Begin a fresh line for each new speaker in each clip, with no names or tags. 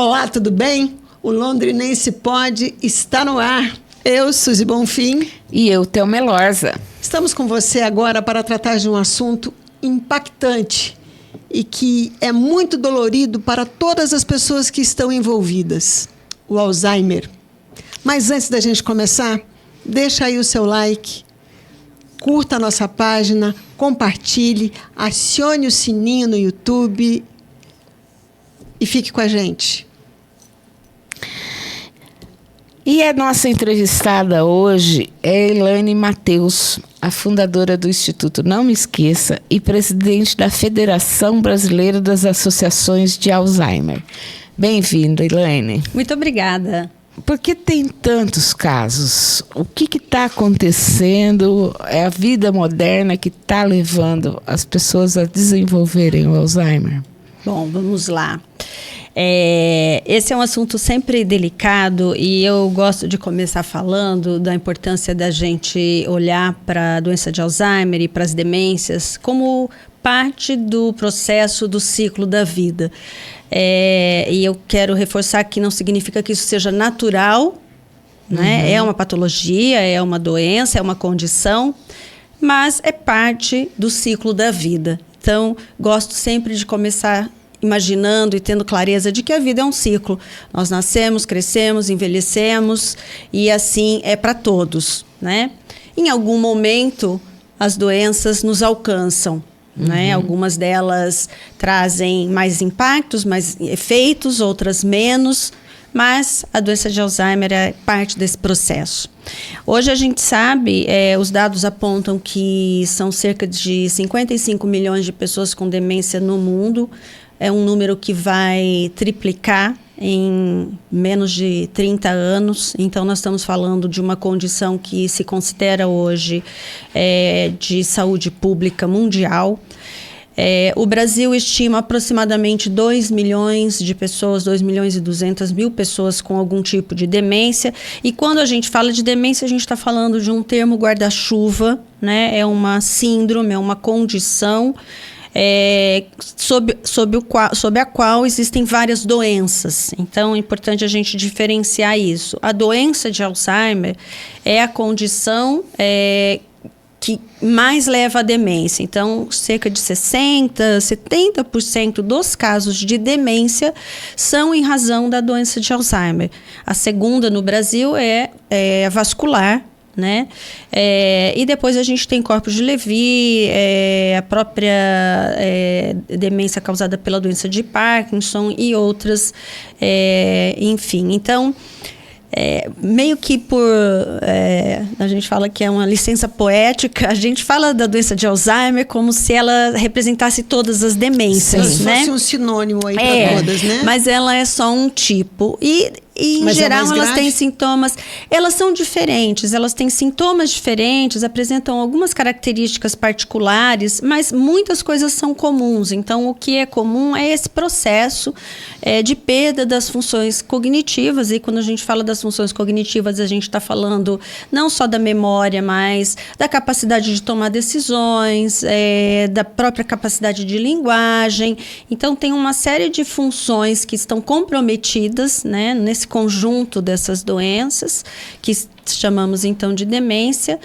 Olá, tudo bem? O Londrinense Pod está no ar. Eu, Suzy Bonfim.
E eu, Thelma Lorza.
Estamos com você agora para tratar de um assunto impactante e que é muito dolorido para todas as pessoas que estão envolvidas: o Alzheimer. Mas antes da gente começar, deixa aí o seu like, curta a nossa página, compartilhe, acione o sininho no YouTube e fique com a gente.
E a nossa entrevistada hoje é Elaine Matheus, a fundadora do Instituto Não Me Esqueça e presidente da Federação Brasileira das Associações de Alzheimer. Bem-vinda, Elaine.
Muito obrigada.
Por que tem tantos casos? O que está acontecendo? É a vida moderna que está levando as pessoas a desenvolverem o Alzheimer?
Bom, vamos lá. Esse é um assunto sempre delicado e eu gosto de começar falando da importância da gente olhar para a doença de Alzheimer e para as demências como parte do processo do ciclo da vida. E eu quero reforçar que não significa que isso seja natural, né? É uma patologia, é uma doença, é uma condição, mas é parte do ciclo da vida. Então, gosto sempre de começar imaginando e tendo clareza de que a vida é um ciclo. Nós nascemos, crescemos, envelhecemos e assim é para todos, né? Em algum momento, as doenças nos alcançam, né? Algumas delas trazem mais impactos, mais efeitos, outras menos, mas a doença de Alzheimer é parte desse processo. Hoje a gente sabe, os dados apontam que são cerca de 55 milhões de pessoas com demência no mundo. É um número que vai triplicar em menos de 30 anos. Então, nós estamos falando de uma condição que se considera hoje de saúde pública mundial. O Brasil estima aproximadamente 2 milhões de pessoas, 2 milhões e 200 mil pessoas com algum tipo de demência. E quando a gente fala de demência, a gente está falando de um termo guarda-chuva, né? É uma síndrome, é uma condição sob a qual existem várias doenças. Então, é importante a gente diferenciar isso. A doença de Alzheimer é a condição que mais leva à demência. Então, cerca de 70% dos casos de demência são em razão da doença de Alzheimer. A segunda no Brasil é vascular, né? E depois a gente tem corpos de Levy, a própria demência causada pela doença de Parkinson e outras, enfim. Então, meio que a gente fala que é uma licença poética, a gente fala da doença de Alzheimer como se ela representasse todas as demências,
se
né?
fosse um sinônimo aí para todas, né?
Mas ela é só um tipo. E em geral, elas têm sintomas. Elas são diferentes, elas têm sintomas diferentes, apresentam algumas características particulares, mas muitas coisas são comuns. Então, o que é comum é esse processo de perda das funções cognitivas. E quando a gente fala das funções cognitivas, a gente está falando não só da memória, mas da capacidade de tomar decisões, da própria capacidade de linguagem. Então, tem uma série de funções que estão comprometidas, né, nesse conjunto dessas doenças, que chamamos então de demência,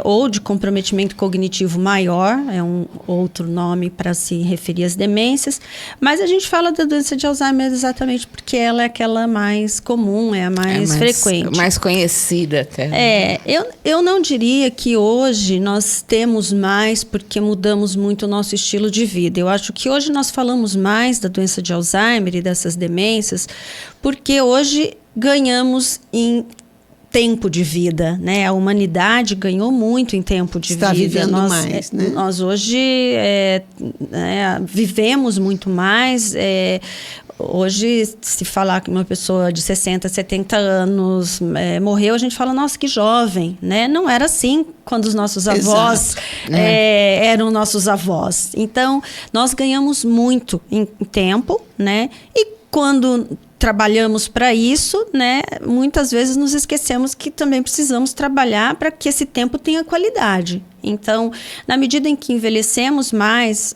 ou de comprometimento cognitivo maior, é um outro nome para se referir às demências, mas a gente fala da doença de Alzheimer exatamente porque ela é aquela mais comum, é a mais frequente.
Mais conhecida até.
Eu não diria que hoje nós temos mais porque mudamos muito o nosso estilo de vida. Eu acho que hoje nós falamos mais da doença de Alzheimer e dessas demências porque hoje ganhamos em tempo de vida, né? A humanidade ganhou muito em tempo de vida.
Está vivendo mais, né?
Nós hoje vivemos muito mais. Hoje, se falar que uma pessoa de 60, 70 anos morreu, a gente fala, nossa, que jovem, né? Não era assim quando os nossos avós eram nossos avós. Então, nós ganhamos muito em tempo, né? E quando trabalhamos para isso, né? Muitas vezes nos esquecemos que também precisamos trabalhar para que esse tempo tenha qualidade. Então, na medida em que envelhecemos mais,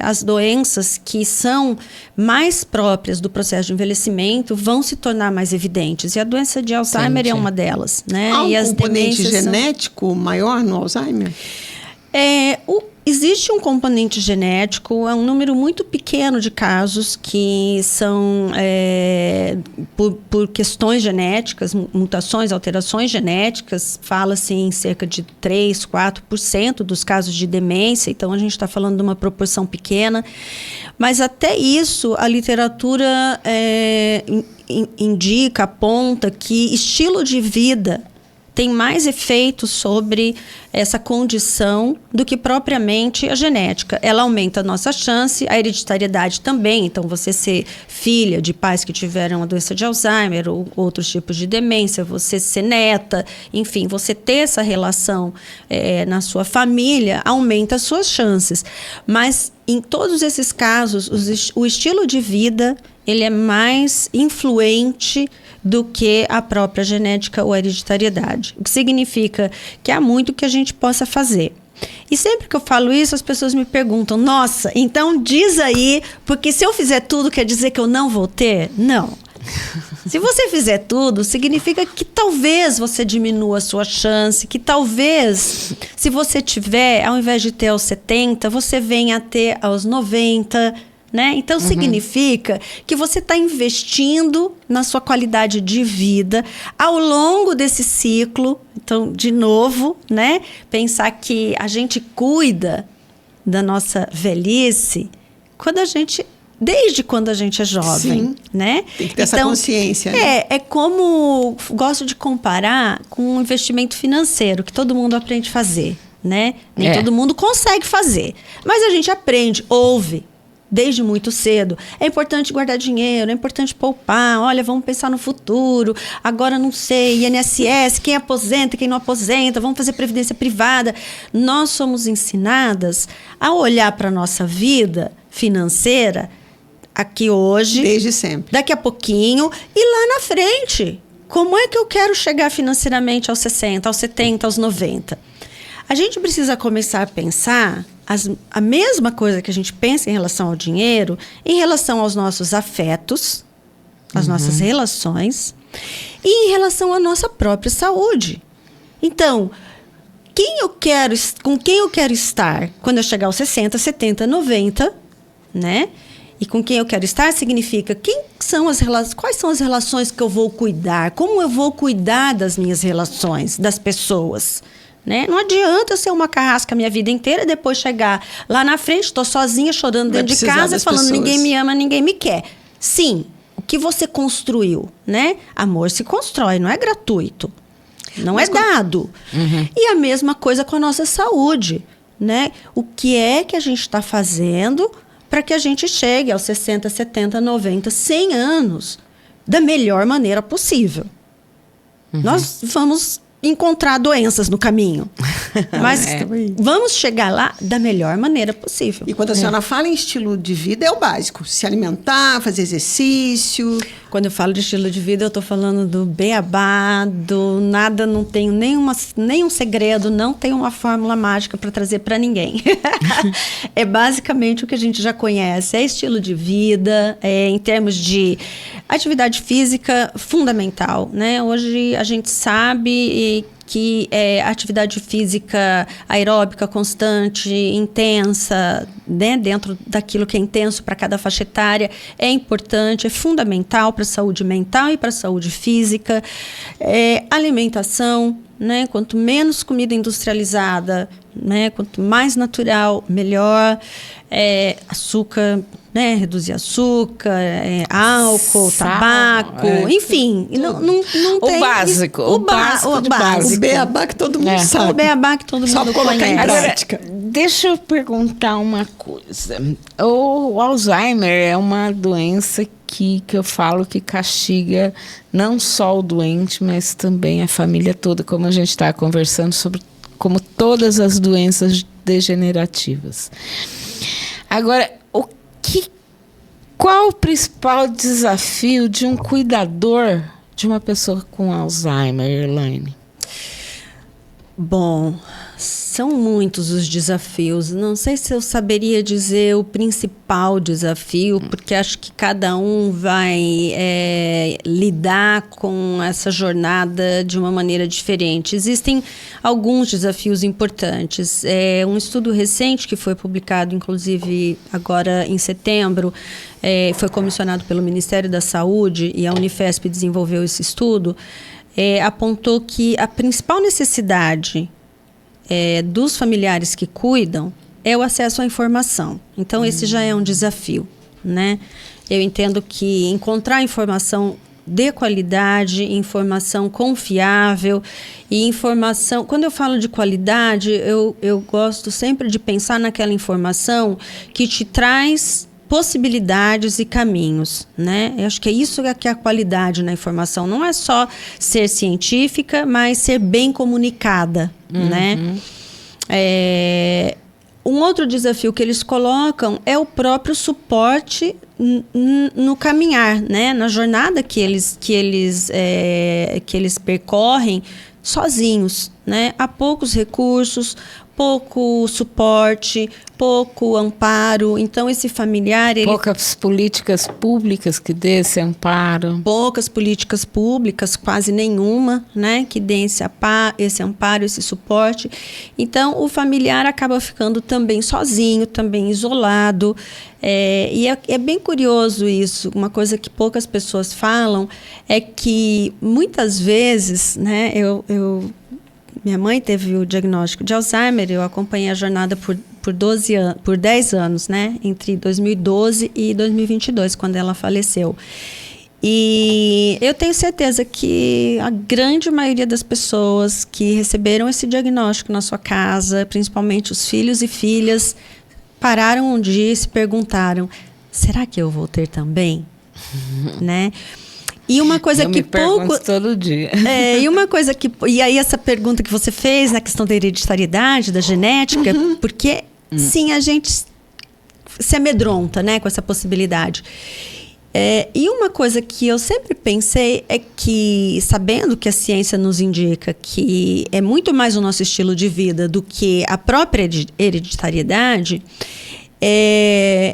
as doenças que são mais próprias do processo de envelhecimento vão se tornar mais evidentes. E a doença de Alzheimer é uma delas, né?
Há um
e as
componente genético maior no Alzheimer?
Existe um componente genético, é um número muito pequeno de casos que são por questões genéticas, mutações, alterações genéticas, fala-se em cerca de 3, 4% dos casos de demência, então a gente está falando de uma proporção pequena, mas até isso a literatura indica, aponta que estilo de vida tem mais efeito sobre essa condição do que propriamente a genética. Ela aumenta a nossa chance, a hereditariedade também. Então, você ser filha de pais que tiveram a doença de Alzheimer ou outros tipos de demência, você ser neta, enfim, você ter essa relação na sua família, aumenta as suas chances. Mas, em todos esses casos, o estilo de vida ele é mais influente do que a própria genética ou a hereditariedade. O que significa que há muito que a gente possa fazer. E sempre que eu falo isso, as pessoas me perguntam, nossa, então diz aí, porque se eu fizer tudo, quer dizer que eu não vou ter? Não. Se você fizer tudo, significa que talvez você diminua a sua chance, que talvez, se você tiver, ao invés de ter aos 70, você venha a ter aos 90, né? Então, significa que você está investindo na sua qualidade de vida ao longo desse ciclo. Então, de novo, né? Pensar que a gente cuida da nossa velhice desde quando a gente é jovem.
Sim,
né?
Tem que ter essa consciência.
Né? É como, gosto de comparar com um investimento financeiro que todo mundo aprende a fazer. Né? Nem todo mundo consegue fazer. Mas a gente aprende, ouve. Desde muito cedo. É importante guardar dinheiro, é importante poupar. Olha, vamos pensar no futuro. Agora não sei, INSS, quem aposenta, quem não aposenta, vamos fazer previdência privada. Nós somos ensinadas a olhar para a nossa vida financeira aqui hoje.
Desde sempre.
Daqui a pouquinho e lá na frente. Como é que eu quero chegar financeiramente aos 60, aos 70, aos 90? A gente precisa começar a pensar a mesma coisa que a gente pensa em relação ao dinheiro, em relação aos nossos afetos, às nossas relações, e em relação à nossa própria saúde. Então, com quem eu quero estar quando eu chegar aos 60, 70, 90, né? E com quem eu quero estar significa quais são as relações que eu vou cuidar, como eu vou cuidar das minhas relações, das pessoas. Né? Não adianta eu ser uma carrasca a minha vida inteira e depois chegar lá na frente, estou sozinha, chorando dentro de casa, falando pessoas. Ninguém me ama, ninguém me quer. Sim, o que você construiu, né? Amor se constrói, não é gratuito. Não é dado. E a mesma coisa com a nossa saúde, né? O que é que a gente está fazendo para que a gente chegue aos 60, 70, 90, 100 anos da melhor maneira possível? Nós vamos encontrar doenças no caminho. Mas vamos chegar lá da melhor maneira possível.
E quando a senhora fala em estilo de vida, é o básico. Se alimentar, fazer exercício.
Quando eu falo de estilo de vida, eu estou falando do beabá, do nada, não tenho nenhum segredo, não tenho uma fórmula mágica para trazer para ninguém. É basicamente o que a gente já conhece. É estilo de vida, em termos de atividade física fundamental, né? Hoje a gente sabe que atividade física aeróbica constante, intensa, né, dentro daquilo que é intenso para cada faixa etária, é importante, é fundamental para a saúde mental e para a saúde física. Alimentação, né, quanto menos comida industrializada, né, quanto mais natural, melhor. Açúcar, né, reduzir açúcar, álcool, tabaco, enfim, não tem...
O básico. O básico.
O beabá que todo mundo sabe.
O beabá que todo mundo
Só colocar em prática.
Deixa eu perguntar uma coisa. O Alzheimer é uma doença que eu falo que castiga não só o doente, mas também a família toda, como a gente está conversando sobre como todas as doenças degenerativas. Agora, o que Qual o principal desafio de um cuidador de uma pessoa com Alzheimer, Elaine?
Bom, são muitos os desafios. Não sei se eu saberia dizer o principal desafio, porque acho que cada um vai lidar com essa jornada de uma maneira diferente. Existem alguns desafios importantes. Um estudo recente que foi publicado, inclusive, agora em setembro, foi comissionado pelo Ministério da Saúde e a Unifesp desenvolveu esse estudo, apontou que a principal necessidade dos familiares que cuidam é o acesso à informação. Então, esse já é um desafio, né? Eu entendo que encontrar informação de qualidade, informação confiável e informação... Quando eu falo de qualidade, eu gosto sempre de pensar naquela informação que te traz possibilidades e caminhos, né? Eu acho que é isso que é a qualidade na informação. Não é só ser científica, mas ser bem comunicada, né? Um outro desafio que eles colocam é o próprio suporte no caminhar, né? Na jornada que eles percorrem sozinhos, né? Há poucos recursos, pouco suporte, pouco amparo. Então, esse familiar...
Poucas políticas públicas que dê esse amparo.
Poucas políticas públicas, quase nenhuma, né? Que dê esse amparo, esse suporte. Então, o familiar acaba ficando também sozinho, também isolado. E é bem curioso isso. Uma coisa que poucas pessoas falam é que, muitas vezes, né? Minha mãe teve o diagnóstico de Alzheimer, eu acompanhei a jornada por 10 anos, né? Entre 2012 e 2022, quando ela faleceu. E eu tenho certeza que a grande maioria das pessoas que receberam esse diagnóstico na sua casa, principalmente os filhos e filhas, pararam um dia e se perguntaram, será que eu vou ter também? Né? E uma coisa
eu
que
me pergunto todo dia.
E aí essa pergunta que você fez na questão da hereditariedade, da genética, porque sim, a gente se amedronta, né, com essa possibilidade. E uma coisa que eu sempre pensei é que, sabendo que a ciência nos indica que é muito mais o nosso estilo de vida do que a própria hereditariedade,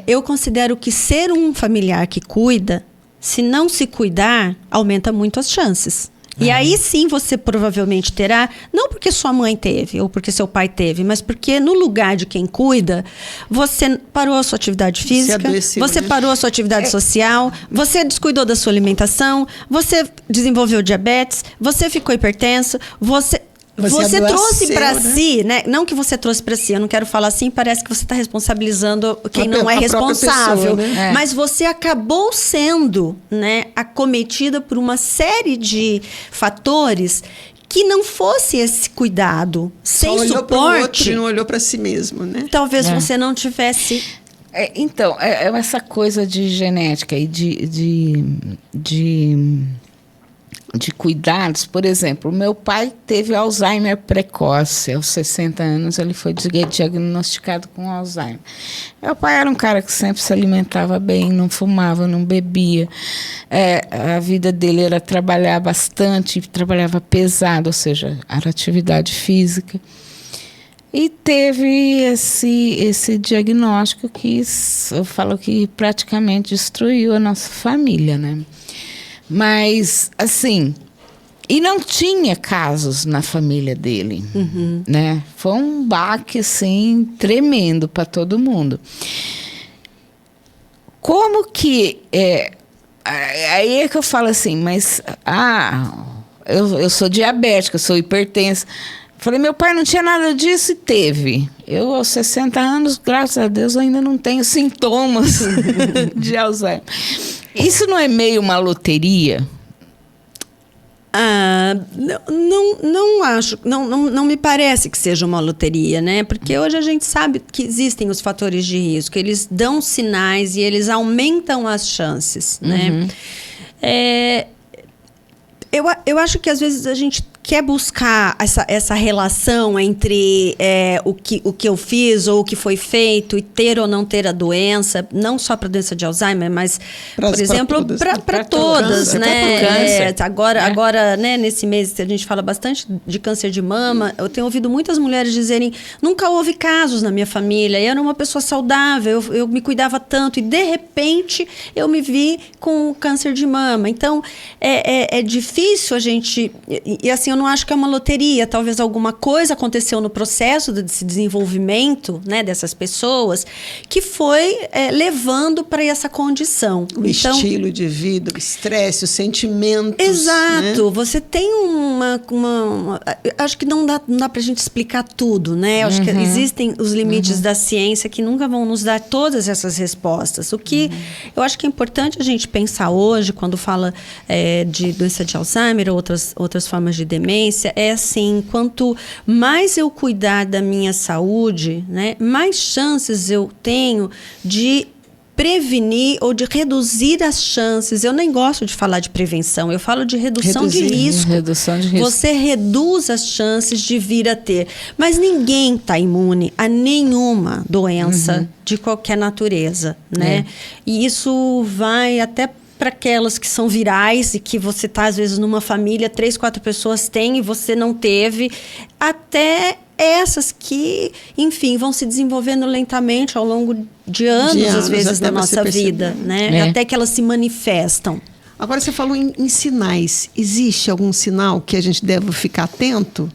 eu considero que ser um familiar que cuida, se não se cuidar, aumenta muito as chances. E aí sim você provavelmente terá, não porque sua mãe teve ou porque seu pai teve, mas porque no lugar de quem cuida, você parou a sua atividade física, você parou a sua atividade social, você descuidou da sua alimentação, você desenvolveu diabetes, você ficou hipertenso, você trouxe para si, né? Não que você trouxe para si, eu não quero falar assim, parece que você está responsabilizando quem não é responsável. Pessoa, né? Mas você acabou sendo, né, acometida por uma série de fatores que não fosse esse cuidado, sem suporte. Só olhou para o outro e não olhou para si mesmo, né? Talvez você não tivesse...
Então, essa coisa de genética e de cuidados, por exemplo, o meu pai teve Alzheimer precoce, aos 60 anos ele foi diagnosticado com Alzheimer. Meu pai era um cara que sempre se alimentava bem, não fumava, não bebia, a vida dele era trabalhar bastante, trabalhava pesado, ou seja, era atividade física, e teve esse diagnóstico que eu falo que praticamente destruiu a nossa família, né? Mas, assim, e não tinha casos na família dele, né? Foi um baque, assim, tremendo para todo mundo. Como que... aí é que eu falo assim, mas... eu sou diabética, eu sou hipertensa. Falei, meu pai não tinha nada disso e teve. Eu, aos 60 anos, graças a Deus, ainda não tenho sintomas de Alzheimer. Isso não é meio uma loteria?
Não acho, não me parece que seja uma loteria, né? Porque hoje a gente sabe que existem os fatores de risco, eles dão sinais e eles aumentam as chances, né? Eu acho que às vezes a gente quer buscar essa relação entre o que eu fiz ou o que foi feito e ter ou não ter a doença, não só para a doença de Alzheimer, mas, por exemplo, para todas, né? Agora, né, nesse mês a gente fala bastante de câncer de mama. Eu tenho ouvido muitas mulheres dizerem: nunca houve casos na minha família, eu era uma pessoa saudável, eu me cuidava tanto e de repente eu me vi com câncer de mama. Então é difícil a gente, e assim, eu não acho que é uma loteria, talvez alguma coisa aconteceu no processo desse desenvolvimento, né, dessas pessoas, que foi levando para essa condição.
O estilo de vida, o estresse, os sentimentos.
Exato.
Né?
Você tem acho que não dá para a gente explicar tudo, né? Acho que existem os limites da ciência que nunca vão nos dar todas essas respostas. O que eu acho que é importante a gente pensar hoje, quando fala de doença de Alzheimer ou outras formas de demência, é assim: quanto mais eu cuidar da minha saúde, né, mais chances eu tenho de prevenir ou de reduzir as chances. Eu nem gosto de falar de prevenção, eu falo de redução de risco.
Redução de risco.
Você reduz as chances de vir a ter. Mas ninguém está imune a nenhuma doença de qualquer natureza, né? E isso vai até para aquelas que são virais e que você está, às vezes, numa família, 3, 4 pessoas têm e você não teve, até essas que, enfim, vão se desenvolvendo lentamente ao longo de anos às vezes, da nossa vida, né? Até que elas se manifestam.
Agora, você falou em sinais. Existe algum sinal que a gente deve ficar atento?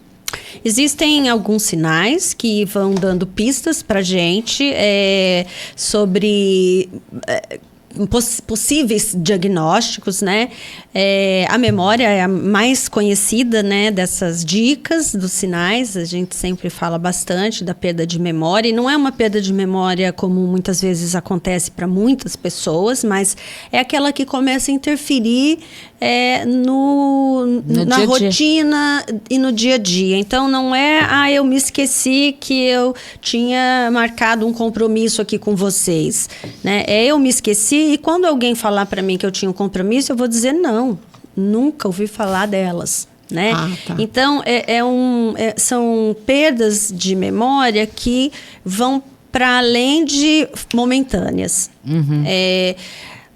Existem alguns sinais que vão dando pistas para a gente sobre possíveis diagnósticos, né? A memória é a mais conhecida, né, dessas dicas, dos sinais. A gente sempre fala bastante da perda de memória, e não é uma perda de memória como muitas vezes acontece para muitas pessoas, mas é aquela que começa a interferir na rotina e no dia a dia. Então, não é, eu me esqueci que eu tinha marcado um compromisso aqui com vocês, né? Eu me esqueci, e quando alguém falar para mim que eu tinha um compromisso, eu vou dizer: não, nunca ouvi falar delas, né?
Tá.
Então, são perdas de memória que vão para além de momentâneas.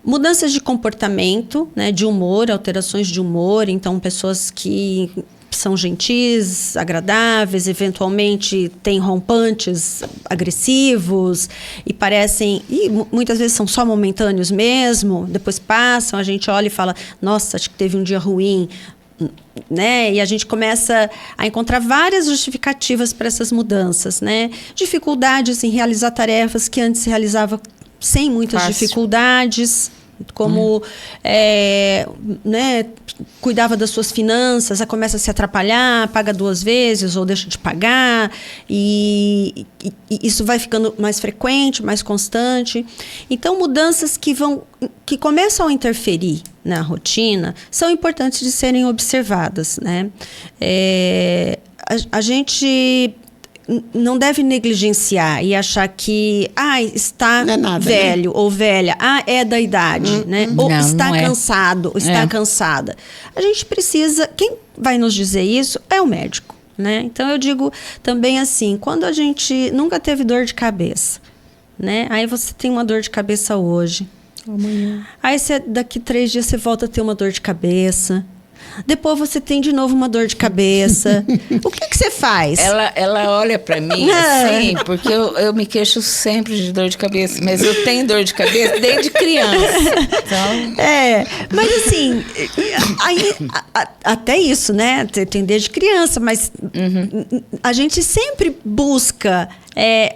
Mudanças de comportamento, né, de humor, alterações de humor. Então, pessoas que são gentis, agradáveis, eventualmente têm rompantes agressivos e parecem, e muitas vezes são só momentâneos mesmo, depois passam, a gente olha e fala: nossa, acho que teve um dia ruim, né? E a gente começa a encontrar várias justificativas para essas mudanças, né? Dificuldades em realizar tarefas que antes se realizava sem muitas dificuldades, como né, cuidava das suas finanças, começa a se atrapalhar, paga 2 vezes ou deixa de pagar, e isso vai ficando mais frequente, mais constante. Então, mudanças que começam a interferir na rotina são importantes de serem observadas, né? A gente não deve negligenciar e achar que está velho, né? Ou velha, é da idade, né? Ou está cansado, ou está cansada. A gente precisa, quem vai nos dizer isso é o médico, né? Então eu digo também assim: quando a gente nunca teve dor de cabeça, né? Aí você tem uma dor de cabeça hoje, amanhã. Aí daqui 3 dias você volta a ter uma dor de cabeça. Depois você tem de novo uma dor de cabeça. O que você faz?
Ela olha pra mim assim, porque eu me queixo sempre de dor de cabeça, mas eu tenho dor de cabeça desde criança. Então...
mas assim, aí, até isso, né? Tem desde criança, mas a gente sempre busca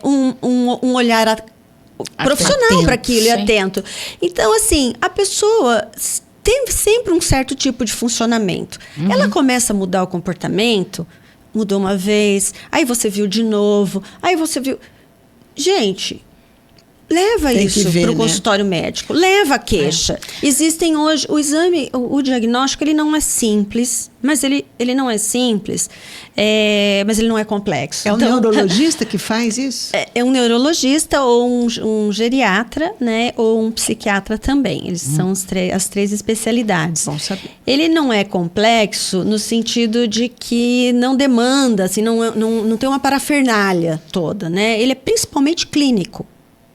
um olhar profissional para aquilo, e atento. Então, assim, a pessoa tem sempre um certo tipo de funcionamento. Ela começa a mudar o comportamento, mudou uma vez, aí você viu de novo, aí você viu... Gente, leva
Tem
isso
que ver,
para o
né?
consultório médico, leva a queixa. Existem hoje, o exame, o diagnóstico, ele não é simples, mas ele não é simples, mas ele não é complexo.
É o
Então,
neurologista que faz isso?
é um neurologista ou um geriatra, né, ou um psiquiatra também. Eles são as 3 especialidades.
Bom saber.
Ele não é complexo no sentido de que não demanda, assim, não tem uma parafernália toda, né? Ele é principalmente clínico.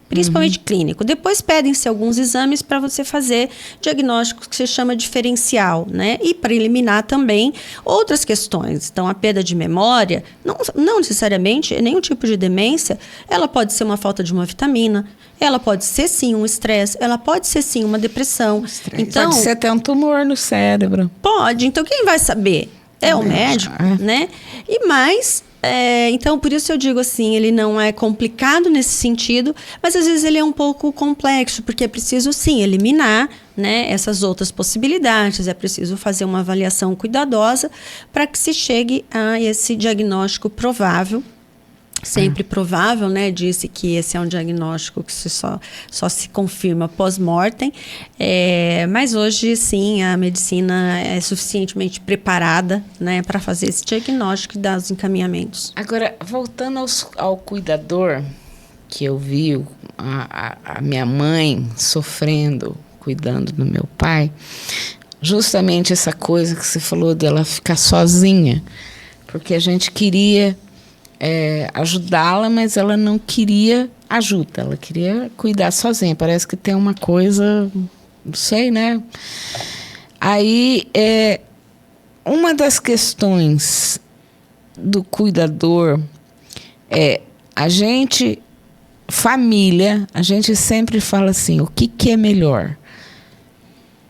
Principalmente clínico. Depois pedem-se alguns exames para você fazer diagnóstico que se chama diferencial, né? E para eliminar também outras questões. Então, a perda de memória, não necessariamente nenhum tipo de demência, ela pode ser uma falta de uma vitamina, ela pode ser sim um estresse, ela pode ser sim uma depressão. Então,
pode ser até um tumor no cérebro.
Pode. Então, quem vai saber? É o médico, né? E mais... então, por isso eu digo assim, ele não é complicado nesse sentido, mas às vezes ele é um pouco complexo, porque é preciso, sim, eliminar, né, essas outras possibilidades, é preciso fazer uma avaliação cuidadosa para que se chegue a esse diagnóstico provável. Sempre provável, né? Disse que esse é um diagnóstico que só se confirma pós-mortem. Mas hoje, sim, a medicina é suficientemente preparada, né, para fazer esse diagnóstico e dar os encaminhamentos.
Agora, voltando ao cuidador, que eu vi a minha mãe sofrendo, cuidando do meu pai, justamente essa coisa que você falou dela ficar sozinha, porque a gente queria... ajudá-la, mas ela não queria ajuda, ela queria cuidar sozinha. Parece que tem uma coisa, não sei, né? Aí, uma das questões do cuidador a gente, família, a gente sempre fala assim, o que é melhor?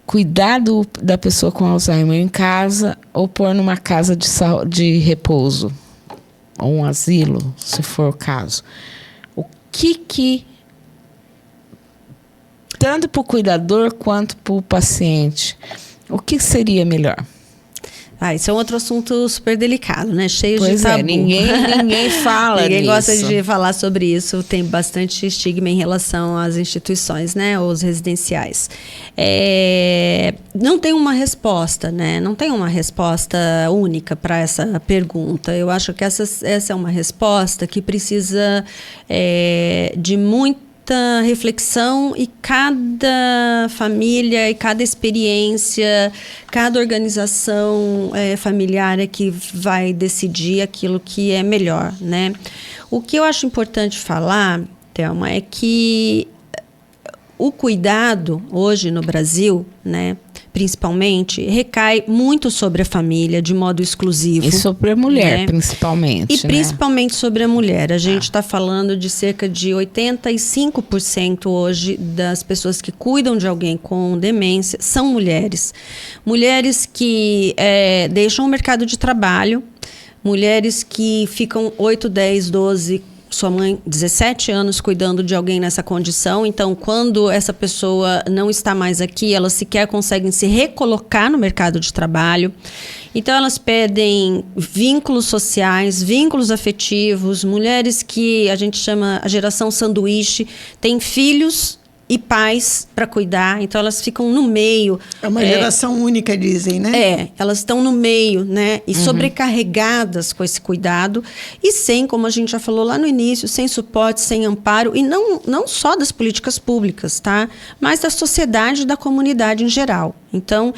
Cuidar da pessoa com Alzheimer em casa ou pôr numa casa de repouso? Ou um asilo, se for o caso. O que tanto para o cuidador quanto para o paciente, o que seria melhor?
Isso é um outro assunto super delicado, né? Cheio de tabu.
Ninguém fala
Ninguém
disso.
gosta de falar sobre isso. Tem bastante estigma em relação às instituições, né? Ou os residenciais. Não tem uma resposta, né? Não tem uma resposta única para essa pergunta. Eu acho que essa é uma resposta que precisa de muita reflexão, e cada família e cada experiência, cada organização familiar é que vai decidir aquilo que é melhor, né? O que eu acho importante falar, Thelma, é que o cuidado hoje no Brasil, né, principalmente, recai muito sobre a família, de modo exclusivo.
E sobre a mulher,
né?
principalmente.
E principalmente sobre a mulher. A gente está falando de cerca de 85% hoje das pessoas que cuidam de alguém com demência são mulheres. Mulheres que deixam o mercado de trabalho, mulheres que ficam 8, 10, 12, sua mãe, 17 anos cuidando de alguém nessa condição. Então, quando essa pessoa não está mais aqui, elas sequer conseguem se recolocar no mercado de trabalho. Então, elas pedem vínculos sociais, vínculos afetivos, mulheres que a gente chama a geração sanduíche, têm filhos e pais para cuidar, então elas ficam no meio.
É uma geração única, dizem, né?
Elas estão no meio, né? E sobrecarregadas com esse cuidado e sem, como a gente já falou lá no início, sem suporte, sem amparo, e não só das políticas públicas, tá? Mas da sociedade e da comunidade em geral. Então,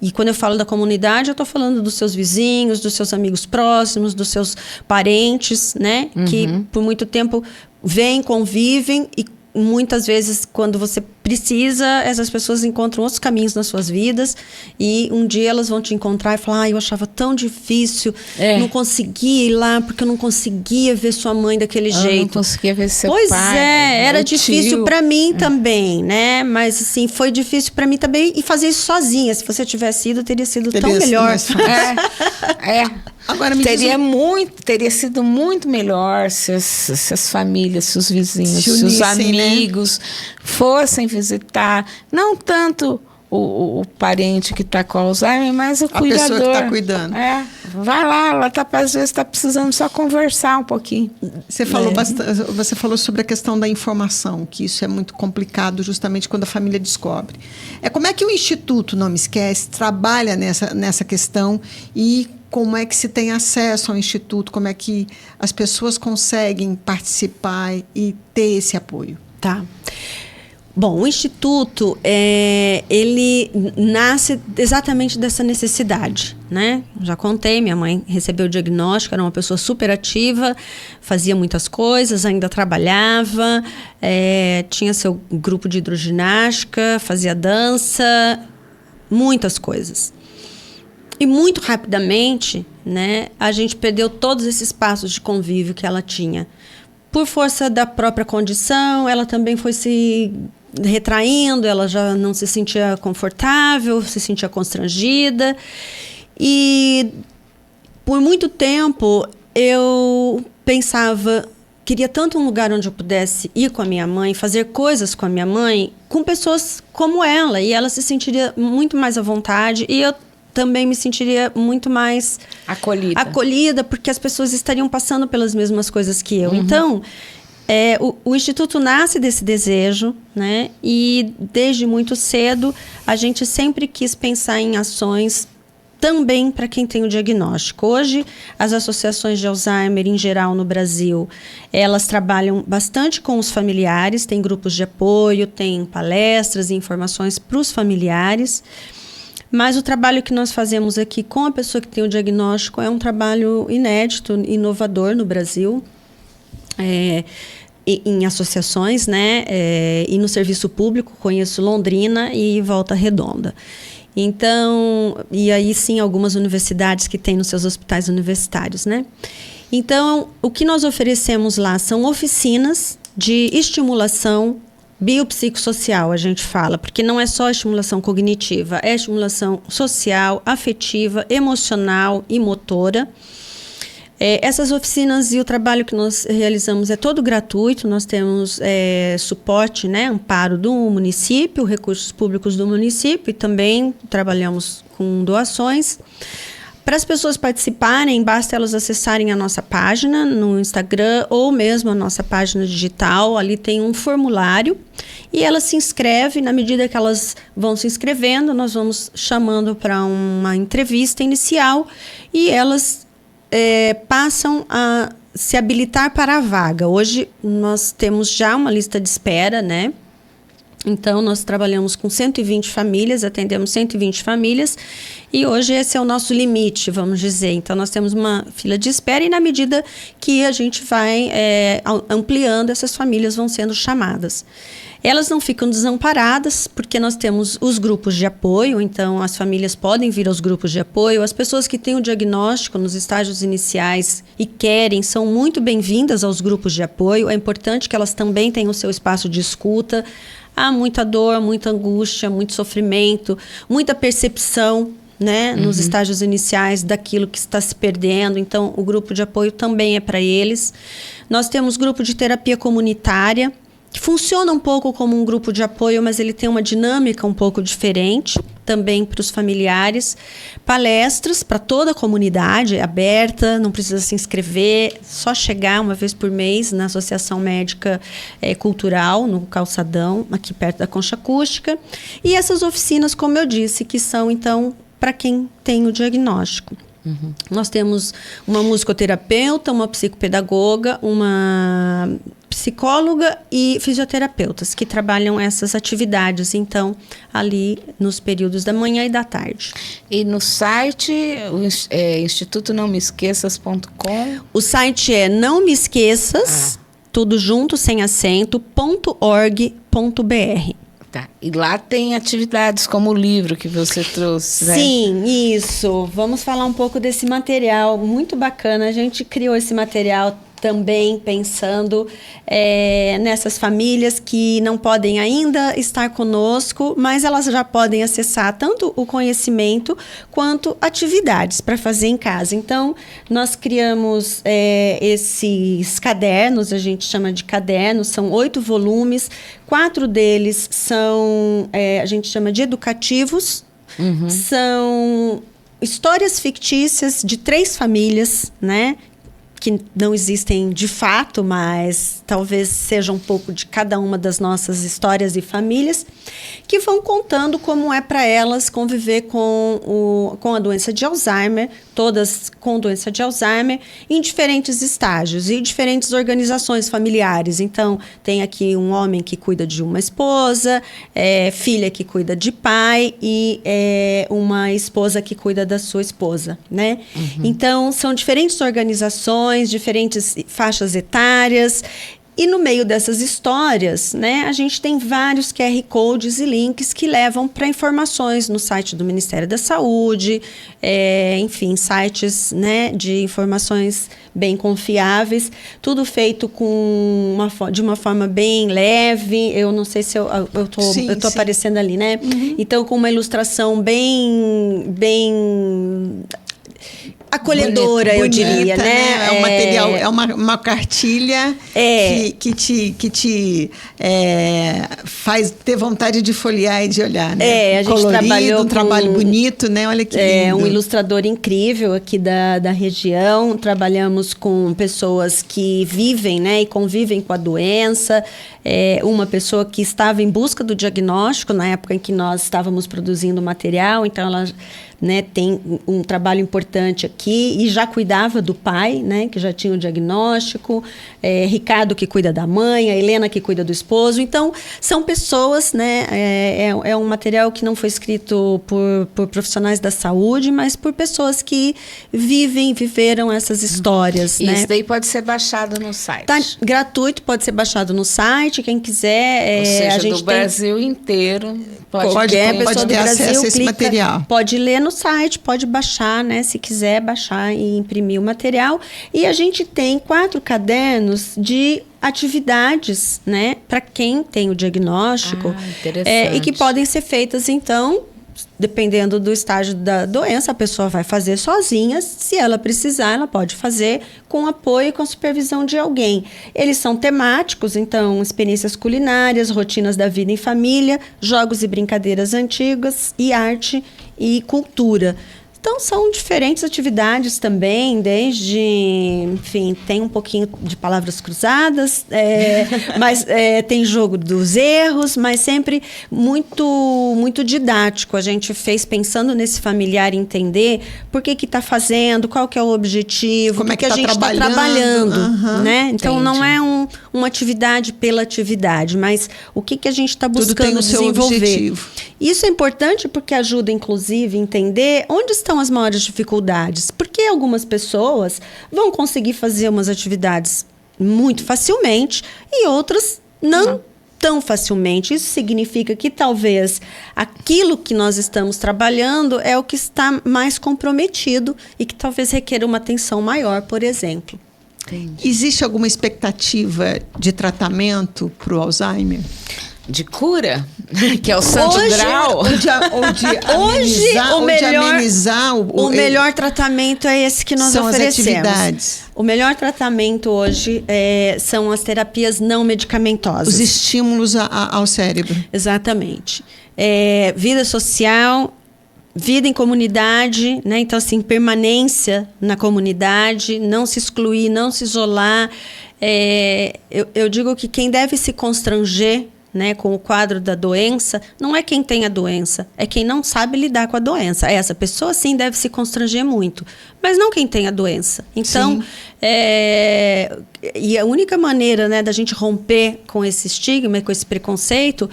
e quando eu falo da comunidade, eu estou falando dos seus vizinhos, dos seus amigos próximos, dos seus parentes, né? Que por muito tempo vêm, convivem, e muitas vezes, quando você precisa, essas pessoas encontram outros caminhos nas suas vidas, e um dia elas vão te encontrar e falar: eu achava tão difícil, não conseguia ir lá porque eu não conseguia ver sua mãe daquele jeito.
Não conseguia ver seu
pai.
Pois
era difícil para mim também, né? Mas assim, foi difícil para mim também, e fazer isso sozinha. Se você tivesse ido, teria sido tão melhor.
Agora, teria sido muito melhor se as famílias, se os vizinhos, se os amigos fossem visitar, não tanto o parente que está com Alzheimer, mas o cuidador. A
pessoa que está cuidando.
Vai lá, ela às vezes está precisando só conversar um pouquinho.
Você falou sobre a questão da informação, que isso é muito complicado justamente quando a família descobre. Como é que o Instituto Não Me Esquece trabalha nessa questão e como é que se tem acesso ao Instituto, como é que as pessoas conseguem participar e ter esse apoio?
Tá. Bom, o Instituto, ele nasce exatamente dessa necessidade, né? Já contei, minha mãe recebeu o diagnóstico, era uma pessoa super ativa, fazia muitas coisas, ainda trabalhava, tinha seu grupo de hidroginástica, fazia dança, muitas coisas. E muito rapidamente, né, a gente perdeu todos esses espaços de convívio que ela tinha. Por força da própria condição, ela também foi se retraindo, ela já não se sentia confortável, se sentia constrangida. E por muito tempo eu pensava, queria tanto um lugar onde eu pudesse ir com a minha mãe, fazer coisas com a minha mãe, com pessoas como ela, e ela se sentiria muito mais à vontade, e eu também me sentiria muito mais acolhida, porque as pessoas estariam passando pelas mesmas coisas que eu. Uhum. Então, o Instituto nasce desse desejo, né? E desde muito cedo a gente sempre quis pensar em ações também para quem tem o diagnóstico. Hoje, as associações de Alzheimer, em geral, no Brasil, elas trabalham bastante com os familiares, tem grupos de apoio, tem palestras e informações para os familiares. Mas o trabalho que nós fazemos aqui com a pessoa que tem o diagnóstico é um trabalho inédito, inovador no Brasil, em associações, né? E no serviço público, conheço Londrina e Volta Redonda. Então, e aí sim algumas universidades que têm nos seus hospitais universitários, né? Então, o que nós oferecemos lá são oficinas de estimulação biopsicossocial, a gente fala, porque não é só estimulação cognitiva, é estimulação social, afetiva, emocional e motora. Essas oficinas e o trabalho que nós realizamos é todo gratuito, nós temos suporte, né, amparo do município, recursos públicos do município e também trabalhamos com doações. Para as pessoas participarem, basta elas acessarem a nossa página no Instagram ou mesmo a nossa página digital. Ali tem um formulário e elas se inscrevem. Na medida que elas vão se inscrevendo, nós vamos chamando para uma entrevista inicial e elas passam a se habilitar para a vaga. Hoje nós temos já uma lista de espera, né? Então, nós trabalhamos com 120 famílias, atendemos 120 famílias e hoje esse é o nosso limite, vamos dizer. Então, nós temos uma fila de espera e na medida que a gente vai ampliando, essas famílias vão sendo chamadas. Elas não ficam desamparadas, porque nós temos os grupos de apoio, então as famílias podem vir aos grupos de apoio. As pessoas que têm o diagnóstico nos estágios iniciais e querem, são muito bem-vindas aos grupos de apoio. É importante que elas também tenham o seu espaço de escuta. Há muita dor, muita angústia, muito sofrimento, muita percepção, né, nos estágios iniciais daquilo que está se perdendo. Então, o grupo de apoio também é para eles. Nós temos grupo de terapia comunitária, que funciona um pouco como um grupo de apoio, mas ele tem uma dinâmica um pouco diferente, também para os familiares. Palestras para toda a comunidade, aberta, não precisa se inscrever, só chegar uma vez por mês na Associação Médica Cultural, no Calçadão, aqui perto da Concha Acústica. E essas oficinas, como eu disse, que são, então, para quem tem o diagnóstico. Uhum. Nós temos uma musicoterapeuta, uma psicopedagoga, uma psicóloga e fisioterapeutas que trabalham essas atividades, então, ali nos períodos da manhã e da tarde.
E no site, institutonãomeesqueças.com?
O site é Não Me Esqueças, tudo junto, sem acento, .org.br.
Tá. E lá tem atividades como o livro que você trouxe, né?
Sim, isso. Vamos falar um pouco desse material muito bacana. A gente criou esse material também pensando nessas famílias que não podem ainda estar conosco, mas elas já podem acessar tanto o conhecimento quanto atividades para fazer em casa. Então, nós criamos esses cadernos, a gente chama de cadernos, são 8 volumes, 4 deles são, a gente chama de educativos, são histórias fictícias de 3 famílias, né? Que não existem de fato, mas talvez seja um pouco de cada uma das nossas histórias e famílias, que vão contando como é para elas conviver com a doença de Alzheimer, todas com doença de Alzheimer, em diferentes estágios e diferentes organizações familiares. Então, tem aqui um homem que cuida de uma esposa, filha que cuida de pai e uma esposa que cuida da sua esposa, né? Então, são diferentes organizações, diferentes faixas etárias, e no meio dessas histórias, né, a gente tem vários QR Codes e links que levam para informações no site do Ministério da Saúde, enfim, sites, né, de informações bem confiáveis, tudo feito de uma forma bem leve. Eu não sei se eu tô aparecendo ali, né? Então, com uma ilustração bem acolhedora, bonita, eu diria, né?
É um material, é uma cartilha que te faz ter vontade de folhear e de olhar, né?
A gente trabalhou
um trabalho bonito, né? Olha que lindo.
Um ilustrador incrível aqui da região. Trabalhamos com pessoas que vivem, né, e convivem com a doença. Uma pessoa que estava em busca do diagnóstico na época em que nós estávamos produzindo o material, então ela, né, tem um trabalho importante aqui e já cuidava do pai, né, que já tinha o diagnóstico, Ricardo que cuida da mãe, a Helena que cuida do esposo. Então, são pessoas, né, é um material que não foi escrito por profissionais da saúde, mas por pessoas que viveram essas histórias.
E
né?
isso daí pode ser baixado no site.
Tá gratuito, pode ser baixado no site, quem quiser.
Ou seja,
a gente
do Brasil inteiro
qualquer pessoa do Brasil
acesso a esse material.
Pode ler no site, pode baixar, né? Se quiser baixar e imprimir o material. E a gente tem 4 cadernos de atividades, né? Para quem tem o diagnóstico.
Interessante.
E que podem ser feitas, então, dependendo do estágio da doença, a pessoa vai fazer sozinha. Se ela precisar, ela pode fazer com apoio e com supervisão de alguém. Eles são temáticos, então, experiências culinárias, rotinas da vida em família, jogos e brincadeiras antigas, e arte e cultura. Então, são diferentes atividades também, desde, enfim, tem um pouquinho de palavras cruzadas, mas tem jogo dos erros, mas sempre muito didático. A gente fez pensando nesse familiar entender por que está fazendo, qual que é o objetivo,
como
que a gente está trabalhando. Né? Então,
entendi.
não é uma atividade pela atividade, mas o que a gente está buscando desenvolver.
Seu objetivo.
Isso é importante porque ajuda, inclusive, a entender onde estão as maiores dificuldades. Porque algumas pessoas vão conseguir fazer umas atividades muito facilmente e outras não tão facilmente. Isso significa que talvez aquilo que nós estamos trabalhando é o que está mais comprometido e que talvez requer uma atenção maior, por exemplo.
Entendi.
Existe alguma expectativa de tratamento para o Alzheimer?
De cura? Que é o santo grau?
O melhor tratamento é esse que nós oferecemos.
As atividades.
O melhor tratamento hoje são as terapias não medicamentosas.
Os estímulos ao cérebro.
Exatamente. Vida social, vida em comunidade, né? Então, assim, permanência na comunidade, não se excluir, não se isolar. Eu digo que quem deve se constranger, né, com o quadro da doença, não é quem tem a doença, é quem não sabe lidar com a doença. Essa pessoa, sim, deve se constranger muito, mas não quem tem a doença. Então, e a única maneira, né, da gente romper com esse estigma, com esse preconceito,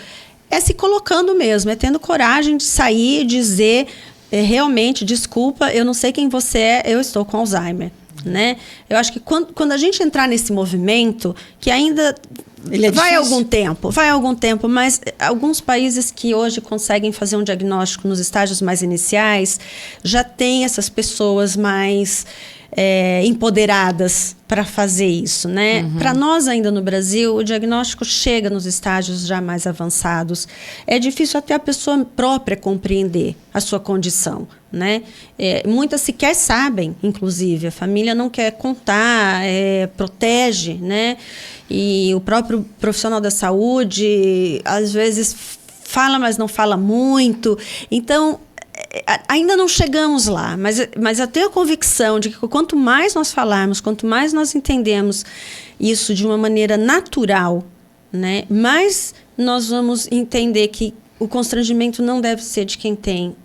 é se colocando mesmo, é tendo coragem de sair e dizer, realmente, desculpa, eu não sei quem você é, eu estou com Alzheimer. Né? Eu acho que quando a gente entrar nesse movimento, que ainda vai algum tempo, mas alguns países que hoje conseguem fazer um diagnóstico nos estágios mais iniciais, já tem essas pessoas mais empoderadas para fazer isso, né? Para nós ainda no Brasil, o diagnóstico chega nos estágios já mais avançados. É difícil até a pessoa própria compreender a sua condição, né? Muitas sequer sabem, inclusive, a família não quer contar, protege, né? E o próprio profissional da saúde, às vezes, fala, mas não fala muito. Então, ainda não chegamos lá, mas eu tenho a convicção de que quanto mais nós falarmos, quanto mais nós entendemos isso de uma maneira natural, né, mais nós vamos entender que o constrangimento não deve ser de quem tem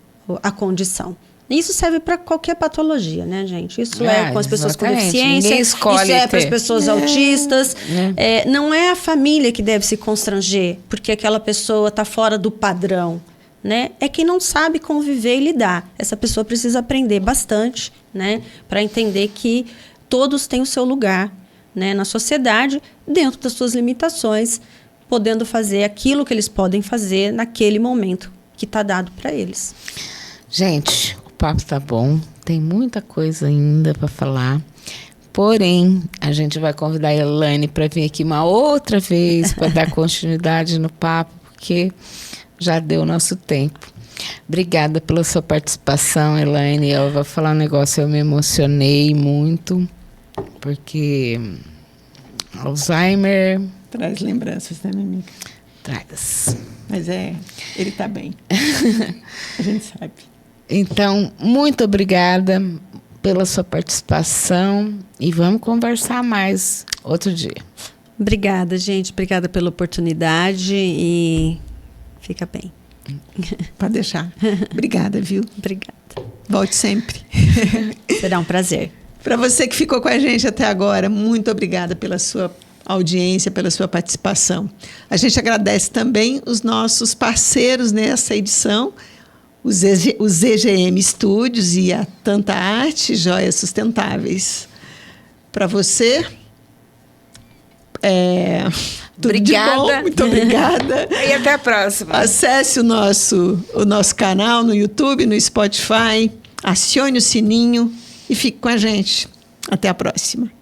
a condição. Isso serve para qualquer patologia, né, gente? Isso é com as pessoas com deficiência, isso é para as pessoas autistas. Não é a família que deve se constranger porque aquela pessoa está fora do padrão. Né? É quem não sabe conviver e lidar. Essa pessoa precisa aprender bastante, né? Para entender que todos têm o seu lugar, né? Na sociedade, dentro das suas limitações, podendo fazer aquilo que eles podem fazer naquele momento que está dado para eles.
Gente, o papo está bom, tem muita coisa ainda para falar. Porém, a gente vai convidar a Elaine para vir aqui uma outra vez para dar continuidade no papo, porque já deu o nosso tempo. Obrigada pela sua participação, Elaine. Eu vou falar um negócio, eu me emocionei muito, porque Alzheimer...
Traz lembranças, né, minha amiga?
Traz.
Mas ele está bem. A gente sabe.
Então, muito obrigada pela sua participação e vamos conversar mais outro dia.
Obrigada, gente. Obrigada pela oportunidade e... fica bem.
Pode deixar. Obrigada, viu?
Obrigada.
Volte sempre.
Será um prazer.
Para você que ficou com a gente até agora, muito obrigada pela sua audiência, pela sua participação. A gente agradece também os nossos parceiros nessa edição, os EGM Studios e a Tanta Arte Joias Sustentáveis. Para você... tudo
obrigada.
De bom, muito obrigada.
E até a próxima.
Acesse o nosso canal no YouTube, no Spotify, acione o sininho e fique com a gente. Até a próxima.